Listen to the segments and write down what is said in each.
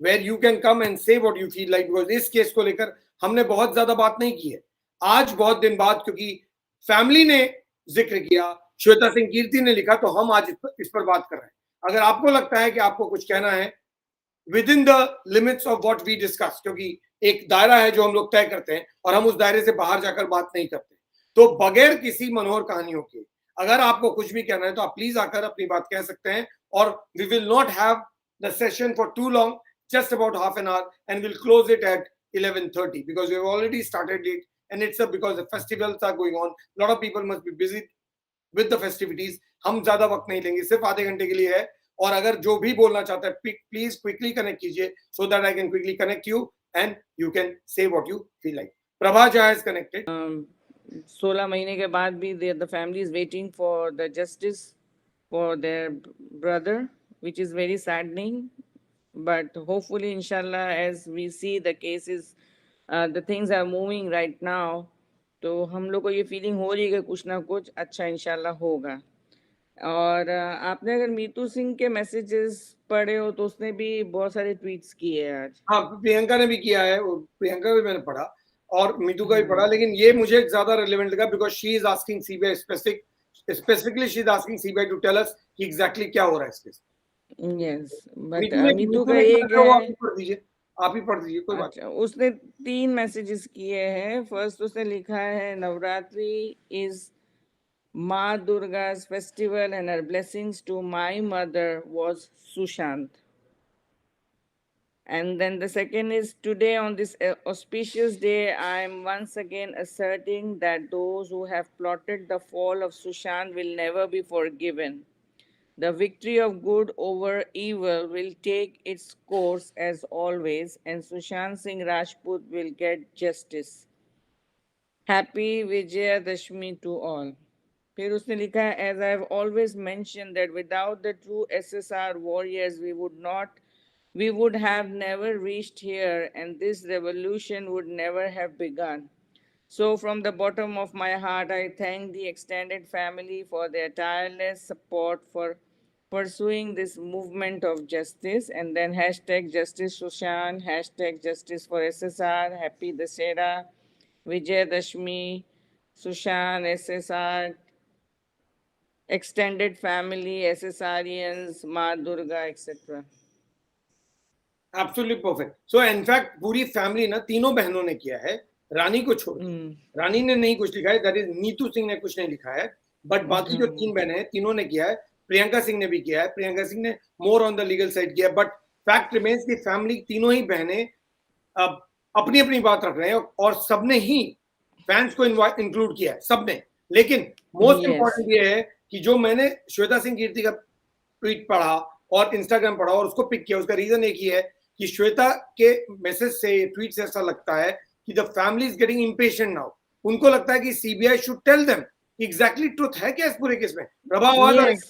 where you can come and say what you feel like, because इस case को लेकर हमने बहुत ज्यादा बात नहीं की है आज, बहुत दिन बाद, क्योंकि फैमिली ने जिक्र किया, श्वेता सिंह कीर्ति ने लिखा, तो हम आज इस पर बात कर रहे हैं। अगर आपको लगता है कि आपको कुछ कहना है within the limits of what we discuss, क्योंकि एक दायरा है जो हम लोग तय करते हैं और हम उस दायरे से बाहर जाकर बात नहीं करते, तो बगैर किसी मनोहर कहानियों के अगर आपको कुछ भी कहना है तो आप प्लीज आकर अपनी बात कह सकते हैं, और we will not have the session for too long, just about half an hour, and we'll close it at 11:30 because we've already started it, and it's because the festivals are going on. A lot of people must be busy with the festivities. हम ज्यादा वक्त नहीं लेंगे, सिर्फ आधे घंटे के लिए है, और अगर जो भी बोलना चाहता है प्लीज क्विकली कनेक्ट कीजिए, so that I can quickly connect you and you can say what you feel like. Prabha Jha is connected. 16 महीने के बाद भी the family is waiting for the justice for their brother, which is very saddening. But hopefully, inshallah, as we see the cases, the things are moving right now, तो हम लोग को ये feeling हो रही है कि कुछ ना कुछ अच्छा इंशाल्लाह होगा। और आपने अगर मीतू सिंह के मैसेजेस पढ़े हो तो उसने भी बहुत सारे ट्वीट्स किए हैं आज। हाँ, प्रियंका ने भी किया है, प्रियंका भी मैंने पढ़ा और मीतू का भी पढ़ा, लेकिन ये मुझे ज्यादा रेलेवेंट लगा because she is asking CBI specifically she is asking CBI to tell us कि एग्जैक्टली क्या हो रहा है इस केस। यस, बट मीतू का एक है, आप ही पढ़ दीजिए, कोई बात नहीं। उसने 3 मैसेजेस किए हैं। फर्स्ट उसने लिखा है, नवरात्रि इज माँ दुर्गा's festival and her blessings to my mother was Sushant. And then the second is, today on this auspicious day, I am once again asserting that those who have plotted the fall of Sushant will never be forgiven. The victory of good over evil will take its course as always, and Sushant Singh Rajput will get justice. Happy Vijayadashmi to all. फिर उसने लिखा है, as I have always mentioned that without the true SSR warriors, we would have never reached here, and this revolution would never have begun. So from the bottom of my heart, I thank the extended family for their tireless support for pursuing this movement of justice. And then hashtag Justice Sushant, hashtag Justice for SSR, Happy Dussehra, Vijayadashmi, Sushant, SSR, extended family, SSRians, माँ Durga, etc. Absolutely perfect. So in fact पूरी family ना, तीनों बहनों ने किया है, रानी को छोड़। रानी ने नहीं कुछ लिखा है, दैट इज नीतू सिंह ने कुछ नहीं लिखा है, बट बाकी जो 3 बहनें हैं तीनों ने किया है। प्रियंका सिंह ने भी किया है, प्रियंका सिंह ने more on the legal side किया, बट फैक्ट रिमेन्स की फैमिली तीनों ही बहनें अपनी अपनी बात रख रहे हैं, और सबने ही फैंस को इंक्लूड किया है, सबने। लेकिन मोस्ट इंपॉर्टेंट ये है कि जो मैंने श्वेता सिंह कीर्ति का ट्वीट पढ़ा और इंस्टाग्राम पढ़ा और उसको पिक किया, उसका रीजन एक ही है कि श्वेता के मैसेज से, ट्वीट से ऐसा लगता है कि the family is getting impatient now. उनको लगता है कि CBI should tell them exactly truth है क्या इस पूरे केस में। प्रभा आवाज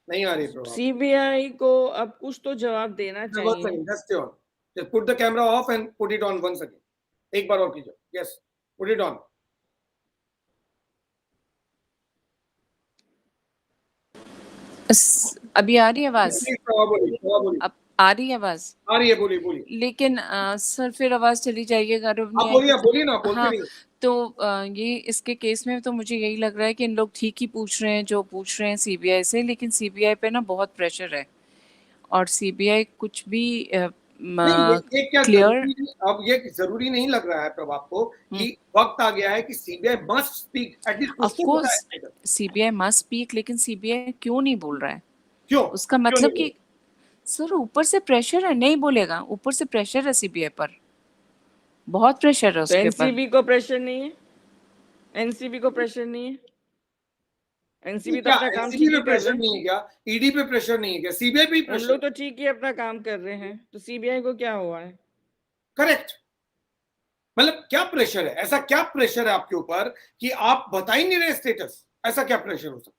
नहीं आ रही। प्रभा, सीबीआई को अब कुछ तो जवाब देना चाहिए। Just put the camera off and put it on once again. एक बार और कीजिए। Yes, put it on. अभी आ रही है आवाज? अब आ रही है आवाज? आ रही है, बोलिए बोलिए। लेकिन सर फिर आवाज चली जाइएगा। बोलिए ना, हाँ, तो ये इसके केस में तो मुझे यही लग रहा है कि इन लोग ठीक ही पूछ रहे हैं जो पूछ रहे हैं सीबीआई से, लेकिन सीबीआई पे ना बहुत प्रेशर है और सीबीआई कुछ भी क्लियर। अब ये जरूरी नहीं लग रहा है प्रभाव को कि वक्त आ गया है कि CBI must speak, at least of course CBI must speak, लेकिन सीबीआई क्यों नहीं बोल रहा है? क्यों? उसका मतलब कि सर ऊपर से प्रेशर है, नहीं बोलेगा। ऊपर से प्रेशर है सीबीआई पर, बहुत प्रेशर है उसके पर। एनसीबी को प्रेशर नहीं है, एनसीबी को प्रेशर नहीं है। एनसीबी तो अपना काम ठीक पे प्रेशर नहीं है क्या? ईडी पे प्रेशर नहीं है क्या? सीबीआई पे प्रेशर। हम लोग तो ठीक ही अपना काम कर रहे हैं, तो सीबीआई को क्या हुआ है? करेक्ट। मतलब क्या प्रेशर है? ऐसा क्या प्रेशर है आपके ऊपर कि आप बता ही नहीं रहे स्टेटस? ऐसा क्या प्रेशर हो सकता?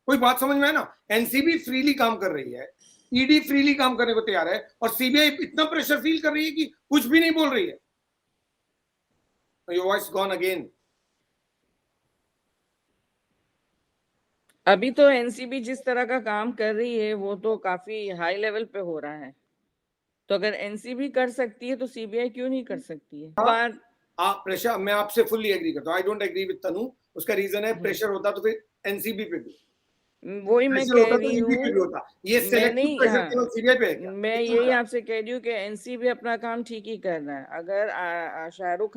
कोई बात समझ में है ना? एनसीबी फ्रीली काम कर रही है, ईडी फ्रीली काम करने को तैयार है, और सीबीआई इतना प्रेशर फील कर रही है कि कुछ भी नहीं बोल रही है। Your voice gone again. अभी तो एनसीबी जिस तरह का काम कर रही है वो तो काफी हाई लेवल पे हो रहा है, तो अगर एनसीबी कर सकती है तो सीबीआई क्यों नहीं कर सकती है? बात प्रेशर, मैं आपसे फुल्ली एग्री करता हूँ, आई डोंट एग्री विद तनु। उसका रीजन है प्रेशर होता तो फिर एनसीबी पे भी, वही मैं प्रेशर कह होता तो रही ईडी पे भी हूँ। होता। ये मैं सिलेक्टिव नहीं, प्रेशर केवल हाँ, सीबीआई पे है क्या? मैं इतना यही बड़ा? आपसे कह रही हूँ कि एनसीबी अपना काम ठीक ही कर रहा है। अगर शाहरुख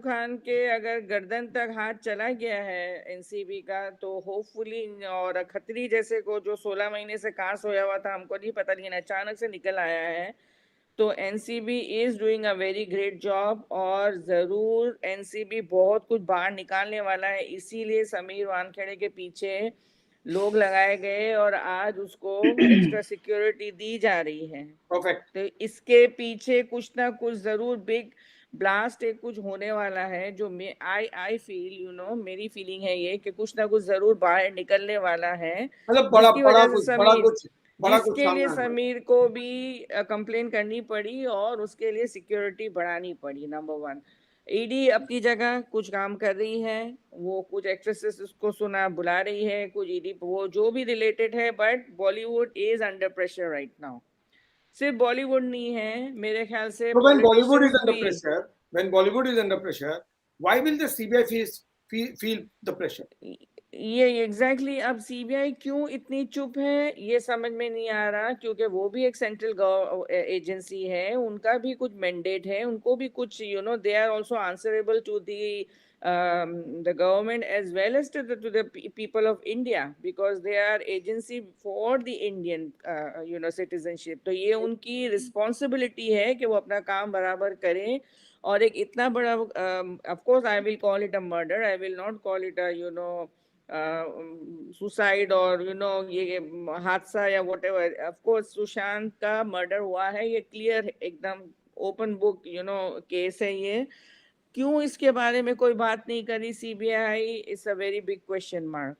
खान के अगर गर्दन तक हाथ चला गया है एनसीबी का, तो होपफुली, और खत्री जैसे को जो 16 महीने से कहाँ सोया हुआ था हमको नहीं पता, लेकिन अचानक से निकल आया है, तो NCB is doing a very great job, और जरूर एनसीबी बहुत कुछ बाहर निकालने वाला है। इसीलिए समीर वानखेड़े के पीछे लोग लगाए गए और आज उसको एक्स्ट्रा सिक्योरिटी दी जा रही है। परफेक्ट। तो इसके पीछे कुछ ना कुछ जरूर बिग ब्लास्ट एक कुछ होने वाला है, जो आई फील, मेरी फीलिंग है ये कि कुछ ना कुछ जरूर बाहर निकलने वाला है, मतलब बड़ा जिसकी बड़ा वजह से कुछ, समीर, बड़ा कुछ जिसके लिए सामने आने वाला समीर को भी कंप्लेन करनी पड़ी और उसके लिए सिक्योरिटी बढ़ानी पड़ी। नंबर वन, ईडी अपनी जगह कुछ काम कर रही है, वो कुछ एक्ट्रेसेस को सुना बुला रही है, कुछ ईडी वो जो भी रिलेटेड है, but Bollywood is under pressure right now. सिर्फ बॉलीवुड नहीं है, मेरे ख्याल से So when Bollywood is politicians under भी। pressure, why will the CBI feel the pressure? ये एग्जैक्टली अब सीबीआई क्यों इतनी चुप है ये समझ में नहीं आ रहा, क्योंकि वो भी एक सेंट्रल एजेंसी है, उनका भी कुछ मैंडेट है, उनको भी कुछ they are also answerable to the government as well as to the people of India, because they are agency for the Indian citizenship। तो ये उनकी रिस्पॉन्सिबिलिटी है कि वो अपना काम बराबर करें। और एक इतना बड़ा, of course I will call it a murder, I will not call it a suicide और ये हादसा या वट एवर। ऑफकोर्स सुशांत का मर्डर हुआ है, ये क्लियर एकदम ओपन बुक केस है ये। क्यों इसके बारे में कोई बात नहीं करी CBI, it's a very big question mark.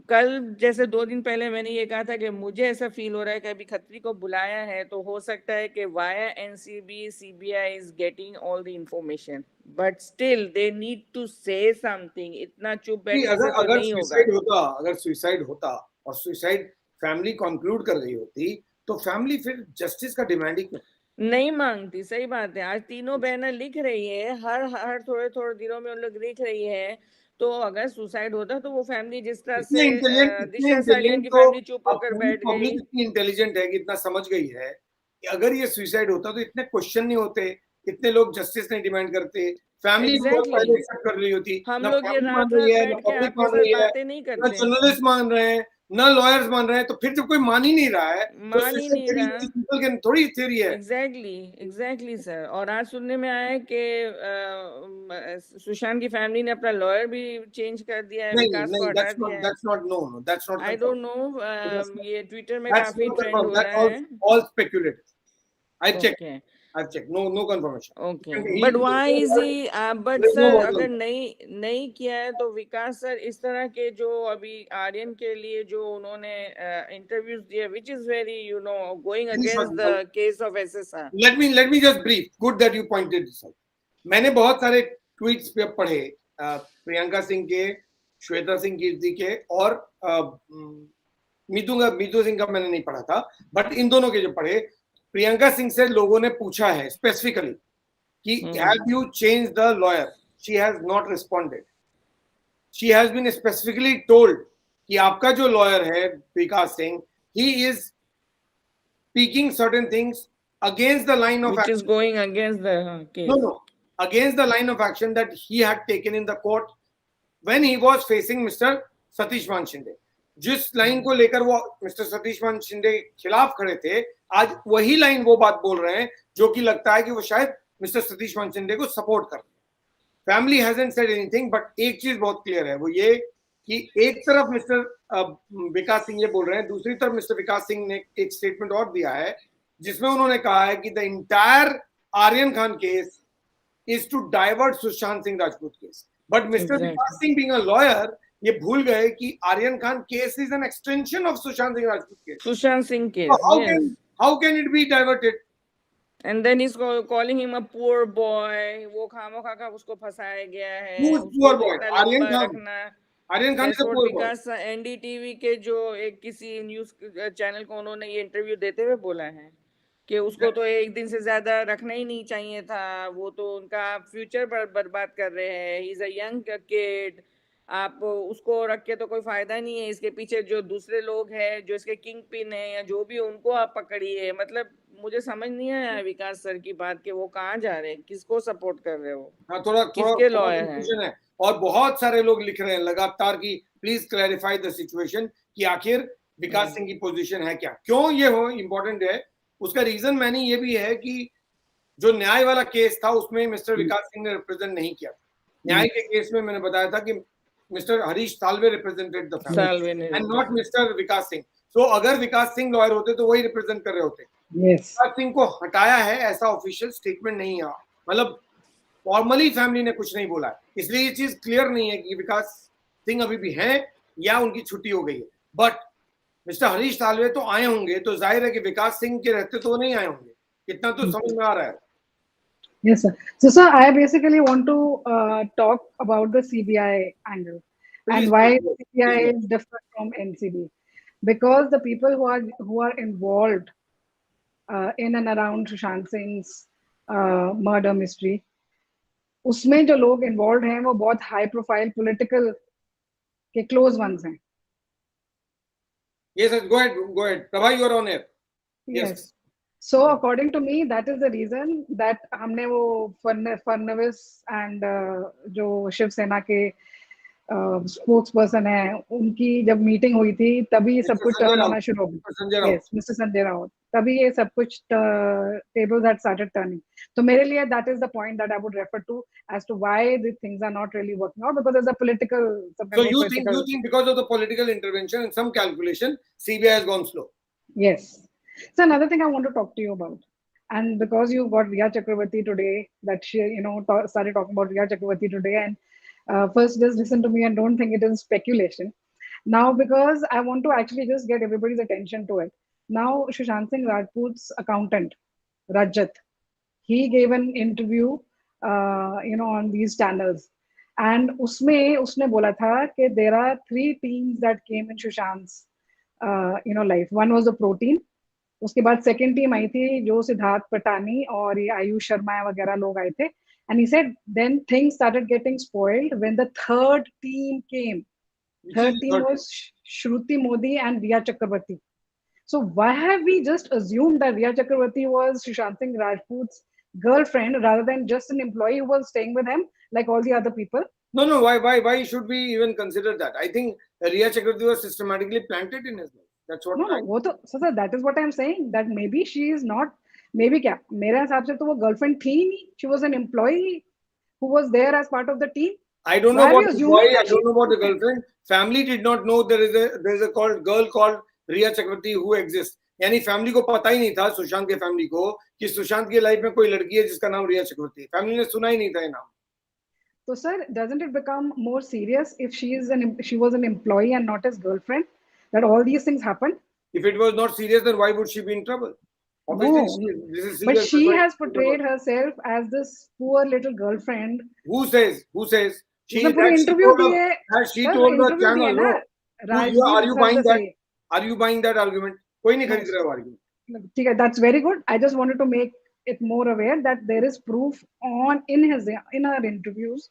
कल जैसे 2 दिन पहले मैंने ये कहा था कि मुझे ऐसा फील हो रहा है कि अभी खत्री को बुलाया है, तो हो सकता है कि via NCB CBI is getting all the information, but still they need to say something. इतना चुप बैठने से तो नहीं होगा। अगर सुसाइड होता और सुसाइड फैमिली कंक्लूड कर रही होती, तो फैमिली फिर जस्टिस का डिमांड ही क्यों नहीं मांगती? सही बात है। आज तीनों बहनें लिख रही है, हर हर थोड़े थोड़े दिनों में उन लोग लिख रही है। तो अगर सुसाइड होता तो वो फैमिली जिस तरह से इतने दिशा सालियन इंटेलिजेंट की तो फैमिली चुप होकर बैठ गई। पब्लिक इतनी इंटेलिजेंट है कि इतना समझ गई है कि अगर ये सुसाइड होता तो इतने क्वेश्चन नहीं होते, इतने लोग जस्टिस नहीं डिमांड करते, फैमिली बहुत एग्जैक्टली पहले एक्सेप्ट कर रही होती। हम ना लोग ये फैमिली मान रात रही रात है, ना बैठ के पब्लिक आपके मान साथ रही है, बातें नहीं ना करते, जर्नलिस्ट मान रहे हैं, ना लॉयर्स मान रहे हैं, तो फिर जब कोई मान ही नहीं रहा है तो मान ही सुसाइड नहीं रहा। सिंपल के थोड़ी थ्योरी है। Exactly sir. और आज सुनने में आया है कि सुशांत की फैमिली ने अपना लॉयर भी चेंज कर दिया है, नहीं विकास को नहीं, हटा दिया है। That's not, no no, that's not I confirm, don't know, ये ट्विटर में दैट्स काफी नॉट ट्रेंड कंफर्म, हो रहा है। all speculative. I checked. Okay I've checked. No confirmation. Okay, He but there's why no is word, he, but there's no sir word on अगर that. नहीं किया है तो विकास सर इस तरह के जो अभी आर्यन के लिए जो उन्होंने इंटरव्यूज दिए, which is very going Very against sorry. The case of SSR. Let me just brief. Good that you pointed this out. मैंने बहुत सारे ट्वीट्स पे पढ़े, प्रियंका सिंह के, श्वेता सिंह कीर्ति के, और मीतू सिंह का मैंने नहीं पढ़ा था, बट इन दोनों के जो पढ़े, प्रियंका सिंह से लोगों ने पूछा है स्पेसिफिकली कि have you change the lawyer, she has not responded. She has been specifically told कि आपका जो लॉयर है Vikas Singh, he is speaking certain things against the line of which action. is going against the case. No, against the line of action that he had taken in the court when he was facing Mr. Satish Man Shinde. जिस line को लेकर वो mister Satish मान शिंदे खिलाफ खड़े थे, आज वही लाइन वो बात बोल रहे हैं जो कि लगता है कि वो शायद मिस्टर सतीश मान शिंदे को सपोर्ट कर रहे हैं। Family hasn't said anything, but एक चीज बहुत क्लियर है, वो ये कि एक तरफ मिस्टर विकास सिंह ये बोल रहे हैं, दूसरी तरफ मिस्टर विकास सिंह ने एक स्टेटमेंट और दिया है जिसमें उन्होंने कहा है कि the entire Aryan Khan case is to divert Sushant Singh Rajput case. But mister Vikas Singh being a lawyer ये भूल गए कि Aryan Khan case is an extension of Sushant Singh Rajput case. Sushant Singh case, how can it be diverted? And then he's calling him a poor boy. वो खामोखा का उसको फंसाया गया है। Who's poor boy? Aryan Khan. Aryan Khan That's से what बोल विकास एनडीटीवी के जो एक किसी न्यूज चैनल को उन्होंने ये इंटरव्यू देते हुए बोला है कि उसको तो एक दिन से ज्यादा रखना ही नहीं चाहिए था, वो तो उनका फ्यूचर बर्बाद कर रहे हैं, he is a young kid, आप उसको रख के तो कोई फायदा नहीं है, इसके पीछे जो दूसरे लोग हैं जो इसके किंग पिन है या जो भी, उनको आप पकड़िए। मतलब मुझे समझ नहीं आया विकास सर की बात के वो कहाँ जा रहे हैं, किसको सपोर्ट कर रहे हो, हाँ, थोड़ा किसके लॉयर हैं। कंफ्यूजन है और बहुत सारे लोग लिख रहे हैं लगातार कि प्लीज क्लैरिफाई द सिचुएशन कि आखिर विकास सिंह की पोजीशन है क्या, क्यों ये हो इम्पोर्टेंट है। उसका रीजन मैंने ये भी है कि जो न्याय वाला केस था उसमें मिस्टर विकास सिंह ने रिप्रेजेंट नहीं किया। न्याय के केस में मैंने बताया था कि mister Harish Salve represented the family and not mister Vikas Singh. So अगर विकास सिंह लॉयर होते तो वही रिप्रेजेंट कर रहे होते। विकास सिंह को हटाया है ऐसा ऑफिशियल स्टेटमेंट नहीं है, मतलब फॉर्मली फैमिली ने कुछ नहीं बोला है, इसलिए ये चीज क्लियर नहीं है कि विकास सिंह अभी भी हैं या उनकी छुट्टी हो गई है। बट मिस्टर हरीश साल्वे तो आए होंगे, तो जाहिर है कि विकास सिंह के रहते तो नहीं आए होंगे, इतना तो समझ में आ रहा है। Yes, sir. So, sir, I basically want to talk about the CBI angle and why the CBI is different from NCB, because the people who are involved in and around Sushant Singh's murder mystery, उसमें जो लोग involved हैं वो बहुत high profile political के close ones हैं. Yes, go ahead. Prabha, you are on air. Yes. So according to me, that is the reason that हमने वो फडणवीस and जो शिवसेना के स्पोक्स पर्सन है उनकी जब मीटिंग हुई थी तभी सब कुछ टर्न होना शुरू हो गया। यस, मिस्टर संजय राउत, तभी ये सब कुछ tables had started turning. तो मेरे लिए that is the point that I would refer to as to why the things are not really working out, because there's a political. So you think because of the political intervention and some calculation, CBI has gone slow? Yes. So another thing I want to talk to you about, and because you got Riya Chakravarti today, that she, started talking about Riya Chakravarti today, and first just listen to me and don't think it is speculation. Now, because I want to actually just get everybody's attention to it. Now, Sushant Singh Rajput's accountant, Rajat, he gave an interview, on these channels, and उसने बोला था कि there are 3 teams that came in Sushant's, life. One was the protein. उसके बाद second team आई थी जो सिद्धार्थ पटानी और ये आयुष शर्मा वगैरह लोग आए थे, and he said then things started getting spoiled when the third team came. Third team was Shruti Modi and Rhea Chakraborty. So why have we just assumed that Riya Chakravarti was Sushant Singh Rajput's girlfriend rather than just an employee who was staying with him like all the other people? No, why should we even consider that? I think Riya Chakravarti was systematically planted in his life. That's what. No, वो तो sir, that is what I'm saying, that maybe she is not, maybe क्या मेरे हिसाब से तो वो girlfriend थी नहीं, she was an employee who was there as part of the team. I don't know about the boy, I don't know about the girlfriend. Family did not know there is a girl called Riya Chakravarti who exists. यानी family को पता ही नहीं था, सुशांत के family को, कि सुशांत की life में कोई लड़की है जिसका नाम रिया चक्रवर्ती है। फैमिली ने सुना ही नहीं था ये नाम। तो sir, doesn't it become more serious if she was an employee and not his girlfriend, that all these things happened? If it was not serious, then why would she be in trouble? Obviously, no. But she has portrayed herself as this poor little girlfriend. Who says? She told the channel, no. Are you buying that? Are you buying that argument? कोई नहीं खरीद रहा argument. ठीक है, that's very good. I just wanted to make it more aware that there is proof in her interviews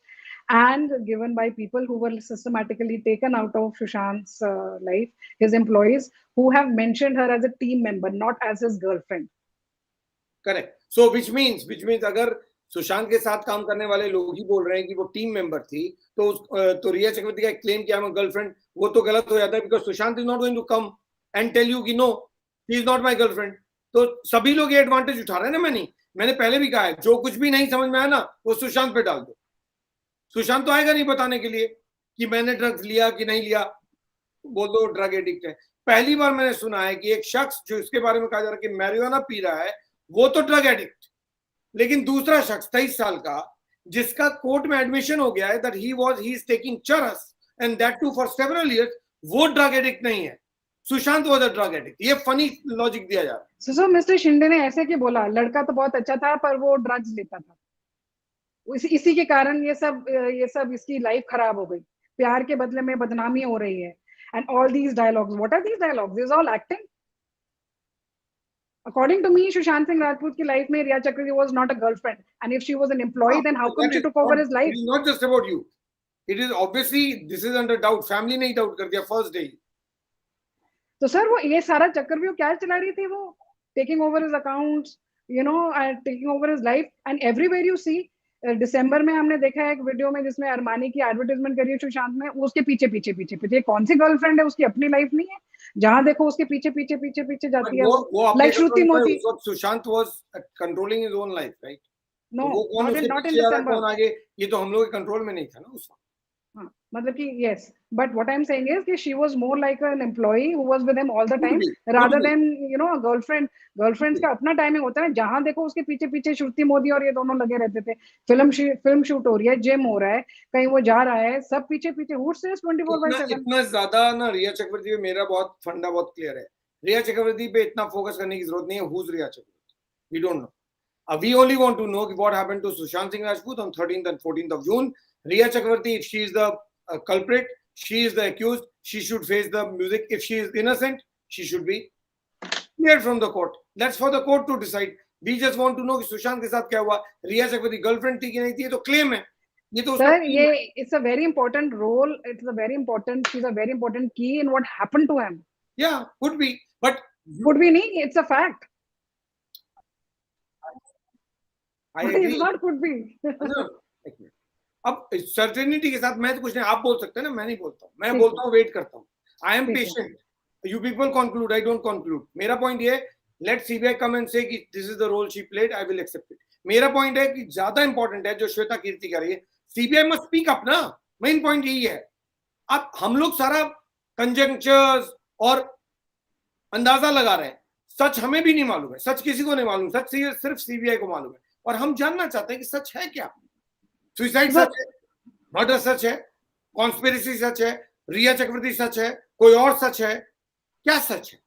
and given by people who were systematically taken out of Sushant's life, his employees, who have mentioned her as a team member, not as his girlfriend. Correct. So which means अगर सुशांत के साथ काम करने वाले लोग ही बोल रहे हैं कि वो टीम मेंबर थी, तो रिया चक्रवर्ती का क्लेम किया मैं गर्लफ्रेंड, वो तो गलत हो जाता है, because Sushant is not going to come and tell you कि no she is not my girlfriend. तो सभी लोग ये एडवांटेज उठा रहे हैं ना. मैंने पहले भी कहा है, जो कुछ भी नहीं समझ में आया ना वो सुशांत पे डाल दो. सुशांत तो आएगा नहीं बताने के लिए कि मैंने ड्रग्स लिया कि नहीं लिया, बोल दो ड्रग एडिक्ट है. पहली बार मैंने सुना है कि एक शख्स जो इसके बारे में कहा जा रहा है कि मैरिजुआना पी रहा है वो तो ड्रग एडिक्ट, लेकिन दूसरा शख्स 23 साल का जिसका कोर्ट में एडमिशन हो गया है that he is taking charas and that too for several years, वो ड्रग एडिक्ट नहीं है. Sushant was a drug addict. ये फनी लॉजिक दिया जा रहा है. सो मिस्टर शिंदे ने ऐसे क्यों बोला, लड़का तो बहुत अच्छा था पर वो ड्रग्स लेता था, इसी के कारण ये सब इसकी लाइफ खराब हो गई. प्यार के बदले में बदनामी हो रही है, and all these dialogues, what are these dialogues? This is all acting. According to me, Sushant Singh Rajput की life में Riya Chakravarti was not a girlfriend, and if she was an employee, then how come she took over his life? It is not just about you. It is obviously, this is under doubt. Family ने ही doubt कर दिया first day. तो sir वो ये सारा चक्कर भी क्या चला रही थी वो, taking over his accounts, you know, and taking over his life, and everywhere you see, दिसंबर में हमने देखा है एक वीडियो में जिसमें अरमानी की एडवर्टाइजमेंट करी है सुशांत में, उसके पीछे पीछे पीछे पीछे कौन सी गर्लफ्रेंड है उसकी, अपनी लाइफ नहीं है, जहां देखो उसके पीछे पीछे पीछे पीछे जाती है वो, like Shruti Modi. Sushant was controlling his own life, right? No, not in December. कौन आगे, ये तो हम लोग के कंट्रोल में नहीं था ना उस वक्त. हाँ, मतलब कि yes, but what I'm saying is कि she was more like an employee who was with him all the time, rather than, you know, a girlfriend. Girlfriends का अपना टाइमिंग होता है, जहां देखो उसके पीछे पीछे श्रुति मोदी और ये दोनों लगे रहते थे. फिल्म शूट हो रही है, जिम हो रहा है, कहीं वो जा रहा है, सब पीछे पीछे. Who says 24/7? इतना ज्यादा ना रिया चक्रवर्ती पे मेरा बहुत फंडा बहुत क्लियर है. रिया चक्रवर्ती पे इतना फोकस करने की जरूरत नहीं है. Who's Riya Chakraborty? We don't know. We only want to know what happened to Sushant Singh Rajput on 13th and 14th of June. Riya Chakravarti, if she is the culprit, she is the accused, she should face the music. If she is innocent, she should be cleared from the court. That's for the court to decide. We just want to know कि सुशांत के साथ क्या हुआ. रिया चक्रवर्ती girlfriend थी कि नहीं थी, ये तो क्लेम है. ये तो सर ये it's a very important role. It's a very important. She's a very important key in what happened to him. Yeah, could be, but could be नहीं. It's a fact. I agree. It's not could be. अब certainty के साथ मैं तो कुछ नहीं, आप बोल सकते हैं ना, मैं नहीं बोलता हूँ. मैं बोलता हूँ वेट करता हूँ. I am patient. You people conclude, I don't conclude. मेरा पॉइंट ये है, let CBI come and say कि this is the role she played, I will accept it. मेरा पॉइंट है कि ज्यादा इंपॉर्टेंट है जो श्वेता कीर्ति कर रही है. सीबीआई मस्ट स्पीक अप ना. मेन पॉइंट यही है. अब हम लोग सारा कंजंक्चर्स और अंदाजा लगा रहे हैं, सच हमें भी नहीं मालूम है, सच किसी को नहीं मालूम, सच सिर्फ सीबीआई को मालूम है. और हम जानना चाहते हैं कि सच है क्या. सुसाइड सच है, मर्डर सच है, कॉन्स्पिरेसी सच है, रिया चक्रवर्ती सच है, कोई और सच है, क्या सच है?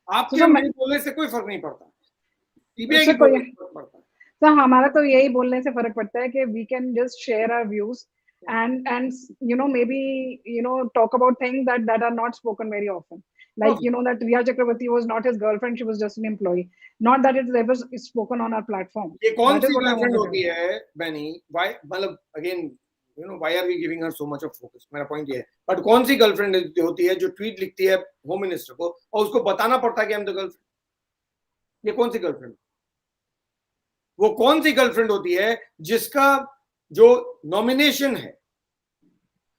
आपके मेरे बोलने से कोई फर्क नहीं पड़ता. सीबीआई के बोलने से फर्क पड़ता है. तो हमारा तो यही बोलने से फर्क पड़ता है कि we can just share our views and you know, maybe, you know, talk about things that are not spoken very often, like you know that Riya Chakravarti was not his girlfriend, she was just an employee, not that it's ever spoken on our platform. ये कौन सी girlfriend होती है Beni? why, मतलब again, you know, why are we giving her so much of focus? मेरा point ये है. But कौन सी girlfriend होती है जो ट्वीट लिखती है होम मिनिस्टर को और उसको बताना पड़ता है कि आई एम द गर्लफ्रेंड? ये कौन सी गर्लफ्रेंड? वो कौन सी गर्लफ्रेंड होती है जिसका जो नॉमिनेशन है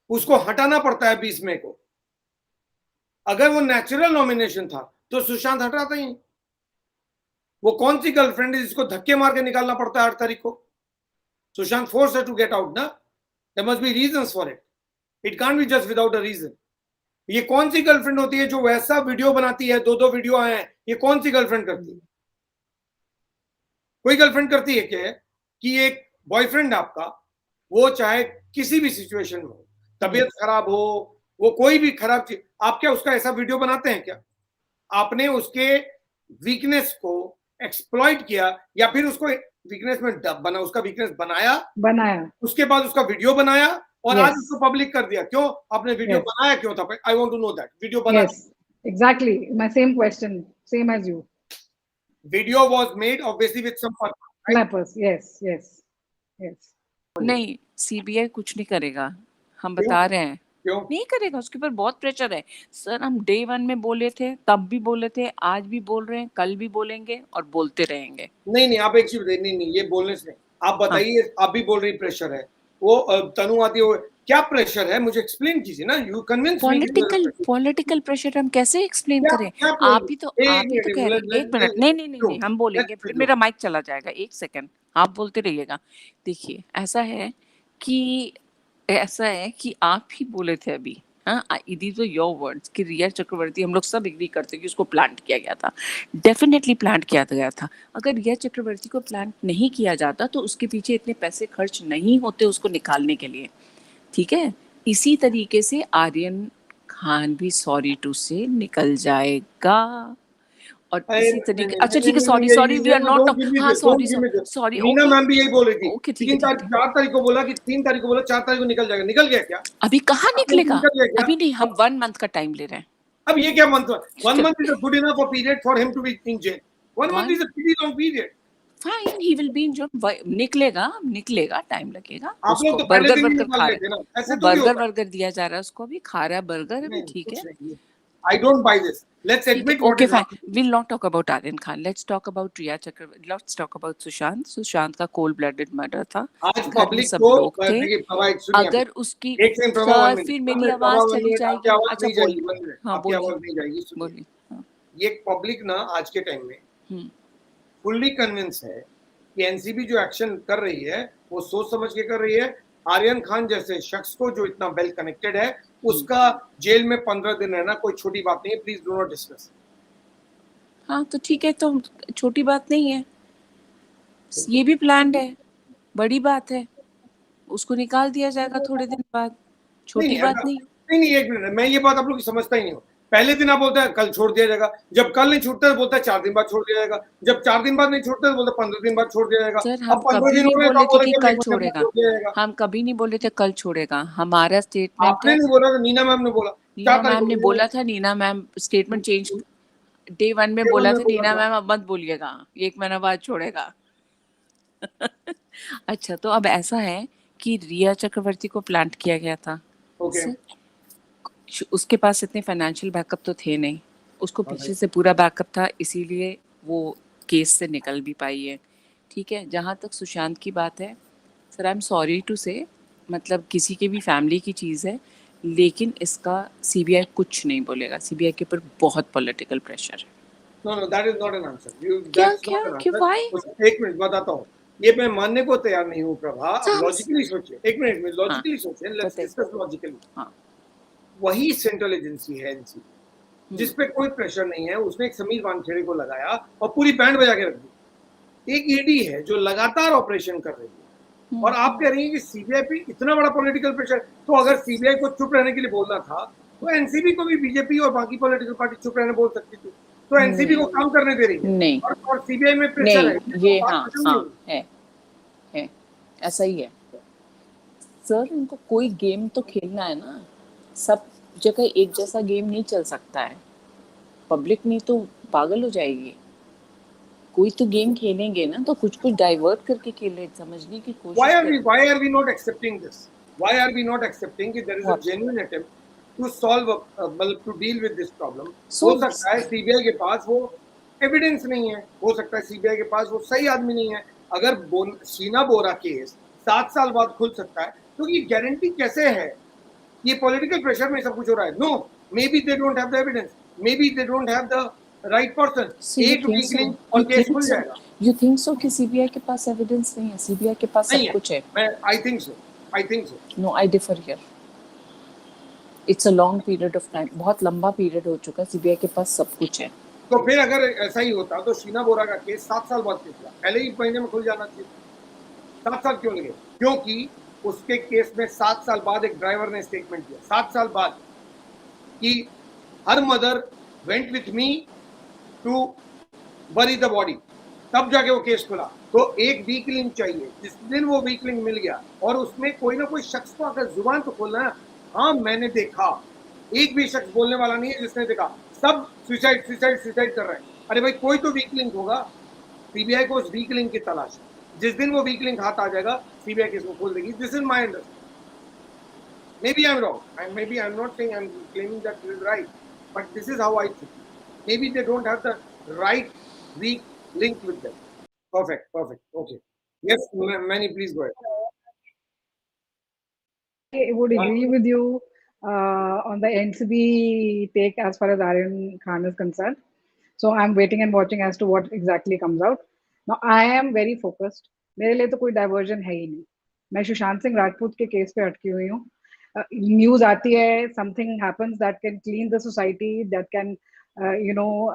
उसको हटाना पड़ता है 20 मई को? अगर वो नेचुरल नॉमिनेशन था तो सुशांत हटाता ही. वो कौन सी गर्लफ्रेंड है जिसको धक्के मार के निकालना पड़ता है 8 तारीख को? Sushant force her to get out ना. There must be reasons for it. It can't be just without a reason. ये कौन सी गर्लफ्रेंड होती है जो वैसा वीडियो बनाती है, 2-2 वीडियो आए हैं? ये कौन सी गर्लफ्रेंड करती है? कोई गर्लफ्रेंड करती है क्या कि एक बॉयफ्रेंड आपका, वो चाहे किसी भी सिचुएशन में हो, तबीयत खराब हो, वो कोई भी खराब चीज, आप क्या उसका ऐसा वीडियो बनाते हैं क्या? आपने उसके वीकनेस को एक्सप्लॉइट किया या फिर उसको वीकनेस में बना, उसका वीकनेस बनाया, उसके बाद उसका वीडियो बनाया और आज उसको पब्लिक कर दिया. क्यों आपने वीडियो बनाया? क्यों था? I want to know that. Video बनाया. Exactly my same question, same as you. Video was made obviously with some purpose. Yes. नहीं, सीबीआई कुछ नहीं करेगा, हम बता रहे हैं. क्यों नहीं करेगा? उसके ऊपर बहुत प्रेशर है सर. हम डे 1 में बोले थे, तब भी बोले थे, आज भी बोल रहे हैं, कल भी बोलेंगे और बोलते रहेंगे. नहीं, आप एक चीज बताइए. नहीं, ये बोलने से आप बताइए. हाँ. आप भी बोल रही प्रेशर है. वो तनु आती है, क्या प्रेशर है? मुझे एक्सप्लेन कीजिए ना. You convince me. Political pressure हम कैसे एक्सप्लेन करें? आप ही तो कह रहे हैं. एक मिनट. नहीं, हम बोलेंगे, फिर मेरा माइक चला जाएगा. 1 सेकंड आप बोलते रहिएगा. देखिए, ऐसा है कि आप ही बोले थे अभी, हाँ, दीज वर योर वर्ड्स कि रिया चक्रवर्ती, हम लोग सब एग्री करते हैं कि उसको प्लांट किया गया था. डेफिनेटली प्लांट किया गया था. अगर रिया चक्रवर्ती को प्लांट नहीं किया जाता तो उसके पीछे इतने पैसे खर्च नहीं होते उसको निकालने के लिए. ठीक है. इसी तरीके से आर्यन खान भी सॉरी टू से निकल जाएगा और इसी तरीके, अच्छा ठीक है, नहीं, सॉरी वी आर नॉट, हाँ sorry sorry, Meena okay ma'am भी यही बोल रही थी। ओके, ठीक है 4 तारीख को बोला कि 3 तारीख को बोला 4 तारीख को निकल जाएगा, निकल गया क्या? अभी कहाँ निकलेगा, निकल गया क्या? अभी नहीं, हम 1 मंथ का टाइम ले रहे हैं। अब ये क्या month? 1 month is a good enough a period for him to be in jail. 1 month is a pretty long period. Fine, he will be in job, निकलेगा, टाइम लगेगा आप लोग उसको। तो पहले दिन ही बर्गर निकाल खा लेते रहा ना, है, ऐसे वो तो भी होता है। बर्गर दिया जा रहा है उसको, अभी खा रहा है बर्गर, अभी ठीक है। I don't buy this. Let's admit what okay is fine, happening. Will not talk about Aryan Khan, let's talk about Rhea Chakraborty, let's talk about Sushant का कोल्ड ब्लडेड मर्डर था, आज घर में पब्लिक सब को लोग थे। देखिए, प्रभा एक सुनिए, अगर उसकी एक सेकंड प्रभा, 1 सर, मिनट, फिर 1 मेरी मिनट, आवाज प्रभा, 1 चली मिनट, आपकी जाएगी। आवाज अच्छा नहीं बोल, जाएगी, 1 मिनट, हाँ आपकी बोलिए आवाज नहीं जाएगी, सुनिए। बोलिए, हाँ, ये पब्लिक ना आज के टाइम में हम्म, फुल्ली कन्विंस है कि एनसीबी जो एक्शन कर रही है वो सोच समझ के कर रही है। आर्यन खान जैसे शख्स को जो इतना वेल कनेक्टेड है, उसका जेल में 15 दिन रहना कोई छोटी बात नहीं है। Please do not discuss. हाँ तो ठीक है, तो छोटी बात नहीं है, ये भी प्लान्ड है, बड़ी बात है, उसको निकाल दिया जाएगा थोड़े दिन बाद, छोटी बात नहीं। नहीं, एक मिनट, मैं ये बात आप लोग की समझता ही नहीं हूँ। पहले दिन आप बोलते हैं कल छोड़ दिया जाएगा, जब कल नहीं छूटता तो बोलता है 4 दिन बाद छोड़ दिया जाएगा, जब 4 दिन बाद नहीं छूटता तो बोलता है 15 दिन बाद छोड़ दिया जाएगा। सर अब हम 15 कभी दिन नहीं हो गए तो बोले आप थे बोल कि रहे कल हैं छोड़ेगा, छोड़ दिया जाएगा। हम कभी नहीं बोले थे कल छोड़ेगा, हमारा स्टेटमेंट आपने है, नहीं बोला तो नीना मैम ने बोला। नीना मैम ने बोला था, Neena ma'am statement change day 1 में बोला था, नीना मैम अब मत बोलिएगा, 1 महीना बाद छोड़ेगा। अच्छा तो अब ऐसा है कि रिया चक्रवर्ती को प्लांट किया गया था, ओके, उसके पास इतने फाइनेंशियल बैकअप तो थे नहीं, उसको पीछे से पूरा बैकअप था, इसीलिए वो केस से निकल भी पाई है। ठीक है, जहाँ तक सुशांत की बात है, sir I am sorry to say, मतलब किसी के भी फैमिली की चीज़ है, लेकिन इसका सीबीआई कुछ नहीं बोलेगा, सीबीआई के ऊपर बहुत पॉलिटिकल प्रेशर है। Know that is not an answer, क्या दैट्स क्या नॉट एन क्यों, व्हाई? आंसर। एक मिनट बताता हूँ, ये मैं मानने को तैयार नहीं हूँ प्रभा। हाँ, लॉजिकली सोचिए, एक मिनट में हाँ, लॉजिकली सोचिए, लेट्स बताइए। Discuss logically. हाँ, वही सेंट्रल एजेंसी है एनसीबी, जिस पे कोई प्रेशर नहीं है, उसने एक समीर वानखेड़े को लगाया और पूरी बैंड बजा के रख दी। एक ईडी है जो लगातार ऑपरेशन कर रही है, और आप कह रही हैं कि सीबीआई पे इतना बड़ा पॉलिटिकल प्रेशर। तो अगर सीबीआई को चुप रहने के लिए बोलना था तो एनसीबी को भी बीजेपी और बाकी पॉलिटिकल पार्टी चुप रहने बोल सकती थी। तो एनसीबी को काम करने दे रही है, नहीं और सीबीआई में प्रेशर है, नहीं, तो ये बात हाँ खत्म नहीं हाँ होगी। है, ऐसा ही है सर, इनको कोई गेम तो खेलना है ना, सब जगह एक जैसा गेम नहीं चल सकता है, पब्लिक नहीं तो पागल हो जाएगी, कोई तो गेम खेलेंगे ना, तो कुछ कुछ डाइवर्ट करके खेले, समझने की कोशिश करें। Why are we not accepting this? Why are we not accepting कि there is a genuine attempt to solve मतलब to deal with this problem? हो सकता है सीबीआई के पास वो एविडेंस नहीं है, हो सकता है सीबीआई के पास वो सही आदमी नहीं है। अगर शीना बोरा केस 7 साल बाद खुल सकता है, तो ये गारंटी कैसे है? ये पॉलिटिकल प्रेशर में सब कुछ हो रहा है। No, maybe they don't have the evidence, maybe they don't have the right person. एक वीक लिंक और केस खुल जाएगा। यू थिंक सो कि सीबीआई के पास एविडेंस नहीं है? सीबीआई के पास सब कुछ है। मैं I think so. No, I differ here. It's a long period of time, बहुत लंबा पीरियड हो चुका है, सीबीआई के पास सब कुछ है। तो फिर अगर ऐसा ही होता तो शीना बोरा का केस 7 साल बाद खुला, पहले ही महीने में खुल जाना चाहिए। 7 साल क्यों लगे? क्योंकि उसके केस में 7 साल बाद एक ड्राइवर ने स्टेटमेंट दिया, 7 साल बाद, कि her mother went with me to bury the body, तब जाके वो केस खुला। तो एक वीक लिंक चाहिए, जिस दिन वो वीक लिंक मिल गया और उसमें कोई ना कोई शख्स को अगर जुबान तो खोलना है। हाँ, मैंने देखा, एक भी शख्स बोलने वाला नहीं है जिसने देखा, सब सुसाइड कर रहे हैं। अरे भाई, कोई तो वीक लिंक होगा। सीबीआई को उस वीक लिंक की तलाश है। जिस दिन वो वीक लिंक हाथ आ जाएगा, सीबीआई केस को खोल देगी। This is my understanding. Maybe I'm wrong, and maybe I'm not saying, I'm claiming that it is right, but this is how I think. Maybe they don't have the right weak link with them. Perfect. Okay. Yes, Manny, please go ahead. I would agree with you on the NCB take as far as Aryan Khan is concerned. So I'm waiting and watching as to what exactly comes out. Now I am very focused. मेरे लिए तो कोई diversion है ही नहीं। मैं सुशांत सिंह राजपूत के case पे अटकी हुई हूँ। न्यूज आती है, something happens that can clean the society, that can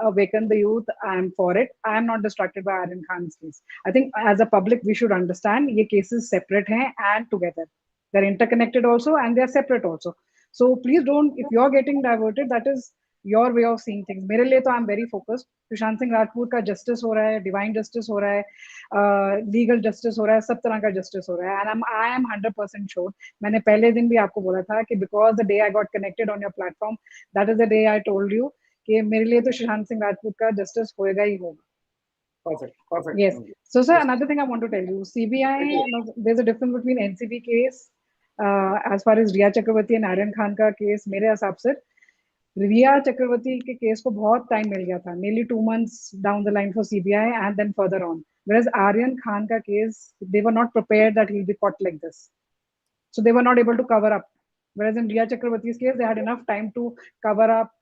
awaken the youth. I am for it. I am not distracted by Aryan Khan's case. I think as a public we should understand ये cases separate हैं and together. They're interconnected also and they're separate also. So please don't, if you're getting diverted, that is your way of seeing things. मेरे लिए तो I'm very focused. Sushant Singh Rajput का justice हो रहा है, divine justice हो रहा है, legal justice हो रहा है, सब तरह का justice हो रहा है, and I am 100% sure. मैंने पहले दिन भी आपको बोला था कि because the day I got connected on your platform, that is the day I told you कि मेरे लिए तो सुशांत सिंह राजपूत का justice होएगा ही होगा. Perfect, perfect. Yes. So, sir, Yes. another thing I want to tell you, CBI, there's a difference between NCB case, as far as Riya Chakravarti and Aryan Khan का case, मेरे हिसाब से रिया चक्रवर्ती के केस को बहुत time मिल गया था, nearly 2 months down the line for CBI and then further on. Whereas Aryan Khan का case, they were not prepared that he'll be caught like this. So they were not able to cover up. Whereas in Riya Chakravarti's case, they had enough time to cover up,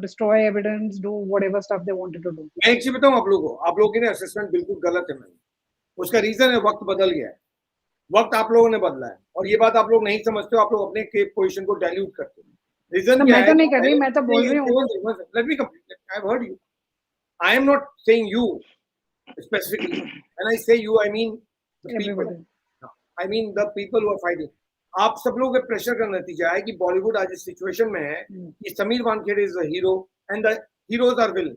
destroy evidence, do whatever stuff they wanted to do. मैं एक चीज बताऊं आप लोगों की ना assessment बिल्कुल गलत है। मैंने उसका रीजन है वक्त बदल गया है, वक्त आप लोगों ने बदला है, और ये बात आप लोग नहीं समझते हो, आप लोग अपने पोजीशन को डाइल्यूट करते हो। रीजन क्या है? मैं तो नहीं कर रही, मैं तो बोल रही हूँ। Let me complete, I have heard you, I am not saying you specifically, when I say you I mean I mean the people who are fighting. आप सब लोगों के प्रेशर का नतीजा है कि बॉलीवुड आज इस सिचुएशन में है कि Sameer Wankhede is the hero and the heroes are villain.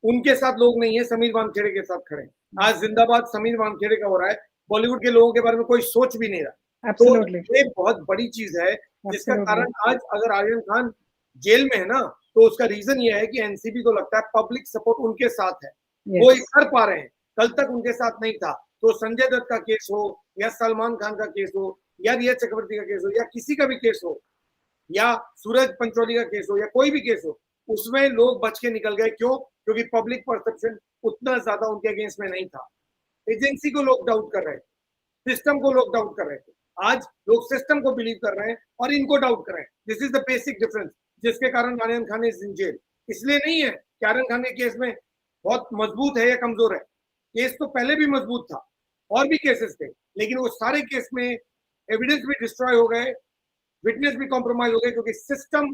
उनके साथ लोग नहीं है, समीर वानखेड़े के साथ खड़े। आज जिंदाबाद समीर वानखेड़े का हो रहा है, बॉलीवुड के लोगों के बारे में कोई सोच भी नहीं रहा। Absolutely. तो ये बहुत बड़ी चीज है जिसका कारण आज अगर आर्यन खान जेल में है ना, तो उसका रीजन ये है कि एनसीबी को लगता है पब्लिक सपोर्ट उनके साथ है, वो कर पा रहे हैं, कल तक उनके साथ नहीं था। तो संजय दत्त का केस हो या सलमान खान का केस हो या रिया चक्रवर्ती का केस हो या किसी का भी केस हो या सूरज पंचोली का केस हो या कोई भी केस हो, उसमें लोग बच के निकल गए। क्यों? क्योंकि पब्लिक परसेप्शन उतना ज्यादा उनके अगेंस्ट में नहीं था। एजेंसी को लोग डाउट कर रहे थे, सिस्टम को लोग डाउट कर रहे थे। आज लोग सिस्टम को बिलीव कर रहे हैं और इनको डाउट कर रहे हैं। This is the basic difference, जिसके कारण Aryan Khan is in jail. इसलिए नहीं है कि आर्यन खान के केस में बहुत मजबूत है या कमजोर है, केस तो पहले भी मजबूत था और भी केसेस थे, लेकिन वो सारे केस में एविडेंस भी डिस्ट्रॉय हो गए, विटनेस भी कॉम्प्रोमाइज हो गए, क्योंकि सिस्टम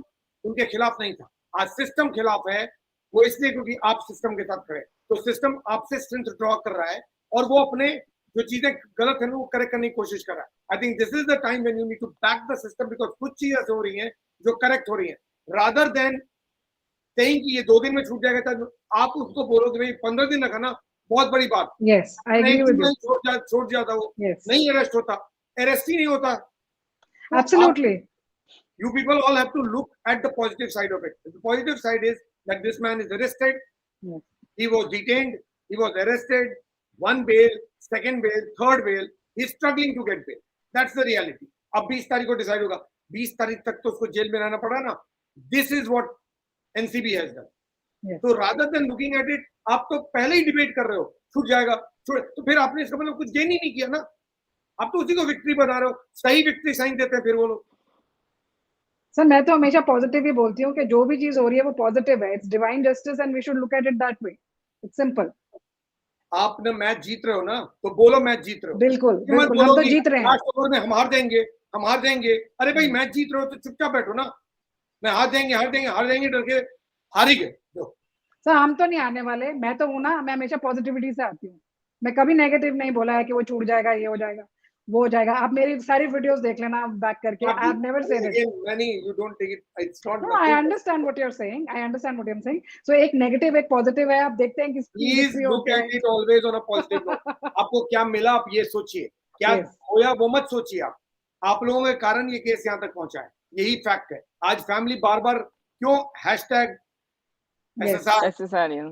उनके खिलाफ नहीं था। आज सिस्टम खिलाफ है, वो इसलिए क्योंकि आप सिस्टम के साथ खड़े, तो सिस्टम आपसे स्ट्रेंथ ड्रॉ कर रहा है और वो अपने जो चीजें गलत है ना वो करेक्ट करने की कोशिश कर रहा है। I think this is the time when you need to back the system, because कुछ चीजें ऐसे हो रही हैं जो करेक्ट हो रही हैं, रादर देन सेइंग कि ये 2 दिन में छूट जाएगा। तो आप उसको बोलो कि भाई 15 दिन रखा ना, बहुत बड़ी बात। Yes, I agree with you. छोड़ जाता वो, Yes. नहीं अरेस्ट होता, अरेस्ट ही नहीं होता। Absolutely. You people all have to look at the positive side of it. The positive side is that this man is arrested. Yes. He was detained. He was arrested. 1 bail, 2nd bail, 3rd bail. He's struggling to get bail. That's the reality. अब 20 तारीख को decide होगा। 20 तारीख तक तो उसको jail में रहना पड़ा ना। This is what NCB has done. Yes. So rather than looking at it, आप तो पहले ही डिबेट कर रहे हो, छूट जाएगा, तो फिर आपने इसका मतलब कुछ गेन ही नहीं किया ना। आप तो उसी को विक्ट्री बना रहे हो। सही विक्ट्री साइन देते हैं फिर वो लोग। सर मैं तो हमेशा पॉजिटिव ही बोलती हूँ कि जो भी चीज हो रही है वो पॉजिटिव है। It's divine justice and we should look at it that way. It's simple. आप ना मैच जीत रहे हो ना, तो बोलो मैच जीत रहे हो। बिल्कुल बिल्कुल, हम तो जीत रहे हैं। लास्ट ओवर में हम हार जाएंगे, हम हार जाएंगे। अरे भाई मैच जीत रहे हो तो चुपचाप बैठो ना। मैं हार जाएंगे डर के हार ही गए। सर हम तो नहीं आने वाले, मैं तो हूँ ना, मैं हमेशा पॉजिटिविटी से आती हूँ। मैं कभी नेगेटिव नहीं बोला है कि वो छूट जाएगा, ये हो जाएगा, वो हो जाएगा। आप मेरी सारी वीडियोस देख लेना बैक करके। I have never said it. Many you don't take it, it's not. No, I understand what you're saying. I understand what you're saying. So एक नेगेटिव एक पॉजिटिव है, आप देखते हैं किसकी Please look at it always on a positive note. आपको क्या मिला आप ये सोचिए, क्या खोया वो मत सोचिए। आप लोगों के कारण ये केस यहाँ तक पहुंचा है, यही फैक्ट है। आज फैमिली बार बार क्यों हैशटैग SSRian